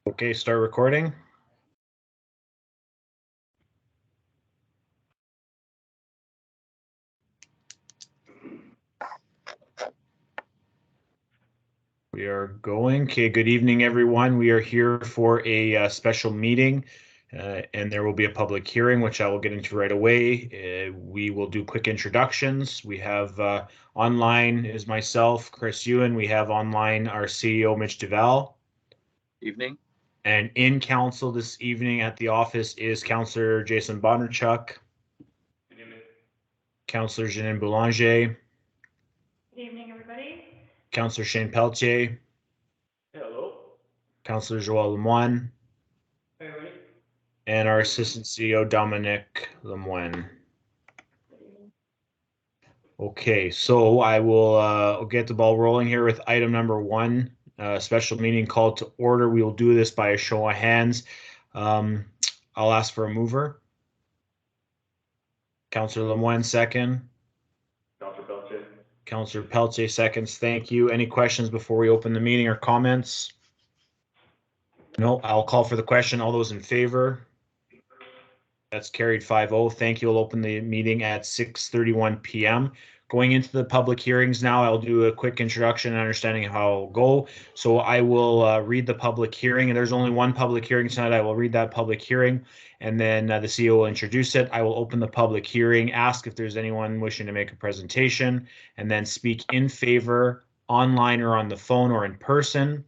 Okay, start recording. We are going. Okay, good evening, everyone. We are here for a special meeting, and there will be a public hearing, which I will get into right away. We will do quick introductions. We have online is myself, Chris Ewan. We have online our CEO, Mitch Duval. Evening. And in council this evening at the office is Councillor Jason Bondarchuk. Good evening. Councillor Janine Boulanger. Good evening, everybody. Councillor Shane Pelletier. Hello. Councillor Joel Lemoine. Hey, everybody. And our Assistant CEO, Dominic Lemoine. Okay, so I will get the ball rolling here with item number 1, special meeting called to order. We will do this by a show of hands. I'll ask for a mover. Councillor Lemoine, second. Councillor Pelletier. Councillor Pelletier, seconds. Thank you. Any questions before we open the meeting or comments? No, I'll call for the question. All those in favor? That's carried 5-0. Thank you. I'll open the meeting at 6:31 p.m. Going into the public hearings now, I'll do a quick introduction and understanding of how it'll go. So I will read the public hearing, and there's only one public hearing tonight. I will read that public hearing, and then the CEO will introduce it. I will open the public hearing, ask if there's anyone wishing to make a presentation, and then speak in favor online or on the phone or in person.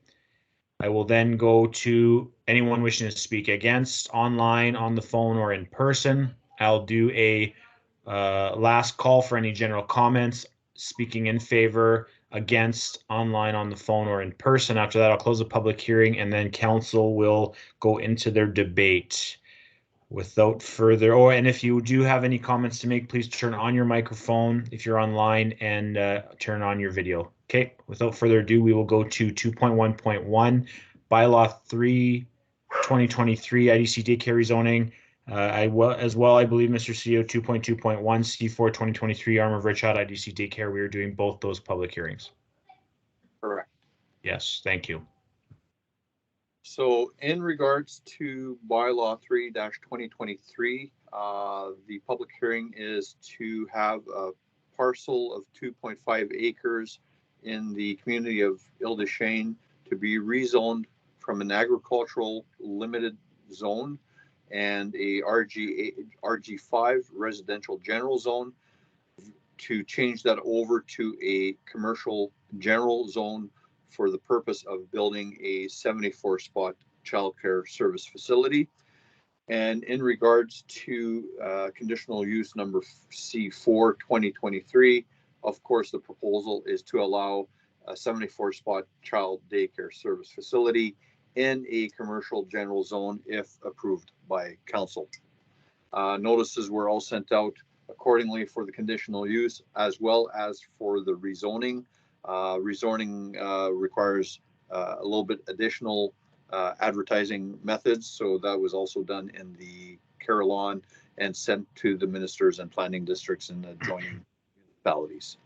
I will then go to anyone wishing to speak against, online, on the phone, or in person. I'll do a last call for any general comments, speaking in favor, against, online, on the phone, or in person. After that, I'll close the public hearing, and then council will go into their debate. Without further, and if you do have any comments to make, please turn on your microphone if you're online and turn on your video. Okay, without further ado, we will go to 2.1.1, bylaw 3, 2023 IDC daycare rezoning. I believe, Mr. CEO, 2.2.1, C4 2023 Arm of Richard IDC daycare. We are doing both those public hearings. Correct. Yes, thank you. So in regards to bylaw 3-2023, the public hearing is to have a parcel of 2.5 acres in the community of Ile-des-Chênes to be rezoned from an agricultural limited zone and a RG5 residential general zone to change that over to a commercial general zone for the purpose of building a 74-spot childcare service facility. And in regards to conditional use number C4 2023, of course, the proposal is to allow a 74-spot child daycare service facility in a commercial general zone if approved by council. Notices were all sent out accordingly for the conditional use as well as for the rezoning. Rezoning requires a little bit additional advertising methods, so that was also done in the Carillon and sent to the ministers and planning districts in the adjoining municipalities.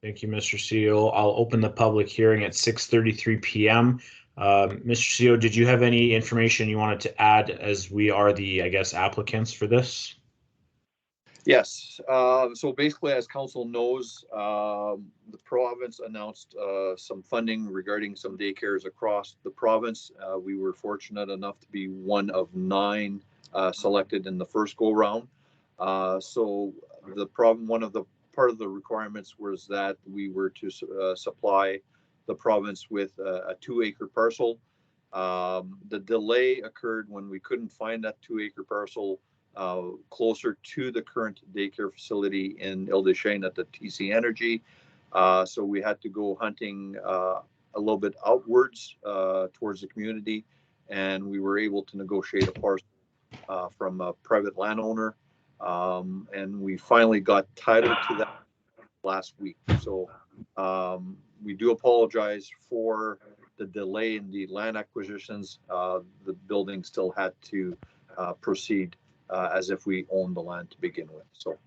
Thank you, Mr. CEO. I'll open the public hearing at 6:33 p.m. Mr. CEO, did you have any information you wanted to add, as we are the, I guess, applicants for this? Yes. So basically, as council knows, the province announced some funding regarding some daycares across the province. We were fortunate enough to be one of 9 selected in the first go round. So the part of the requirements was that we were to supply the province with a 2-acre parcel. The delay occurred when we couldn't find that 2-acre parcel closer to the current daycare facility in Ile-des-Chênes at the TC Energy. So we had to go hunting a little bit outwards towards the community, and we were able to negotiate a parcel from a private landowner, and we finally got title to that last week. So we do apologize for the delay in the land acquisitions. The building still had to proceed as if we owned the land to begin with. So,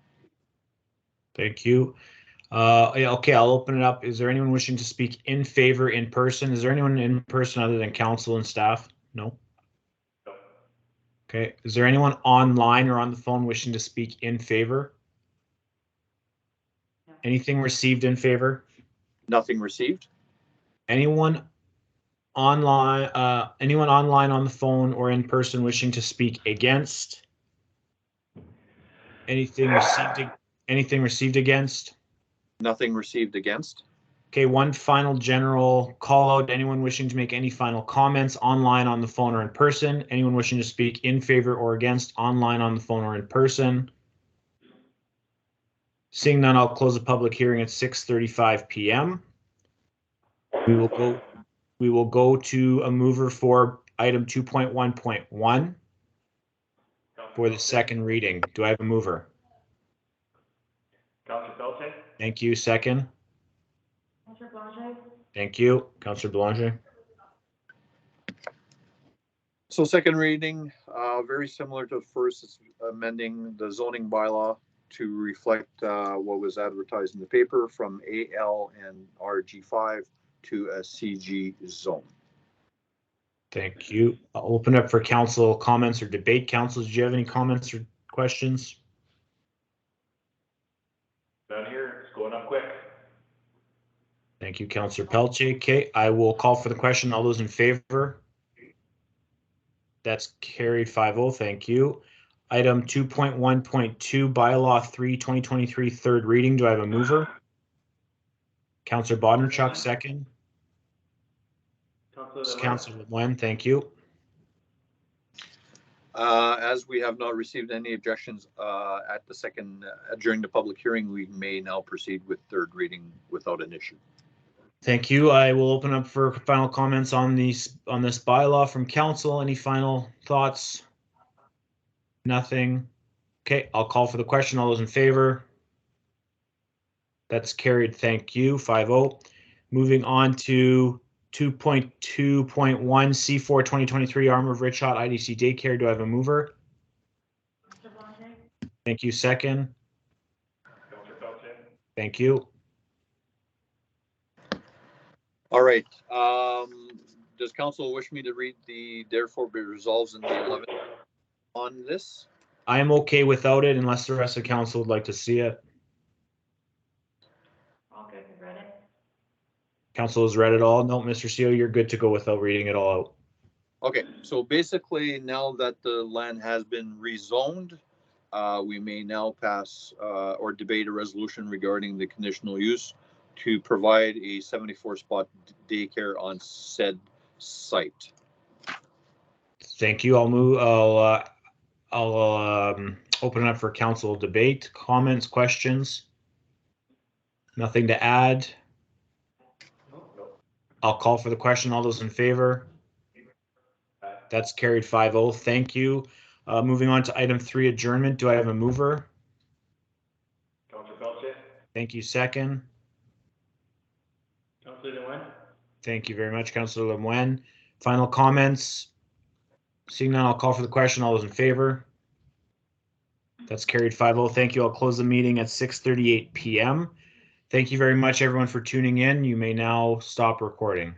thank you. Okay, I'll open it up. Is there anyone wishing to speak in favor in person? Is there anyone in person other than council and staff? No? No. Okay. Is there anyone online or on the phone wishing to speak in favor? No. Anything received in favor? Nothing received. Anyone online on the phone or in person wishing to speak against? Anything received against? Nothing received against. Okay, one final general call out. Anyone wishing to make any final comments online, on the phone, or in person? Anyone wishing to speak in favor or against online, on the phone, or in person? Seeing none, I'll close the public hearing at 6:35 p.m. We will go to a mover for item 2.1.1 for the second reading. Do I have a mover? Counselor Pelletier? Thank you. Second. Counselor Blanche? Thank you. Councillor Belanger. So second reading, very similar to the first, it's amending the zoning bylaw to reflect what was advertised in the paper from AL and RG5 to a CG zone. Thank you. I'll open up for council comments or debate. Council, do you have any comments or questions? Down here, it's going up quick. Thank you, Councillor Pelletier. Okay, I will call for the question. All those in favor? That's carried 5-0. Thank you. Item 2.1.2, bylaw 3, 2023, third reading. Do I have a mover? Councillor Bodnerchuk, second. Councillor LeMoyne, thank you. As we have not received any objections at the second, during the public hearing, we may now proceed with third reading without an issue. Thank you. I will open up for final comments on this bylaw from council. Any final thoughts? Nothing. Okay, I'll call for the question. All those in favor? That's carried. Thank you. 5-0. Moving on to 2.2.1 C4 2023 Armor of Richot IDC Daycare. Do I have a mover? Counselor Blanche? Thank you. Second. Counselor Pelletier? Thank you. All right. Does council wish me to read the therefore be resolved in the 11th on this? I am okay without it unless the rest of council would like to see it. All good, we read it. Council has read it all. No, Mr. Seal, you're good to go without reading it all out. Okay, so basically now that the land has been rezoned, we may now pass or debate a resolution regarding the conditional use to provide a 74-spot daycare on said site. Thank you. I'll open it up for council debate, comments, questions. Nothing to add. No. I'll call for the question. All those in favor? That's carried 5-0. Thank you. Moving on to item 3, adjournment. Do I have a mover? Counselor Pelletier? Thank you. Second. Counselor Lemoine? Thank you very much, Councillor Lemoine. Final comments? Seeing none, I'll call for the question. All those in favor? That's carried 5-0. Thank you. I'll close the meeting at 6:38 p.m. Thank you very much, everyone, for tuning in. You may now stop recording.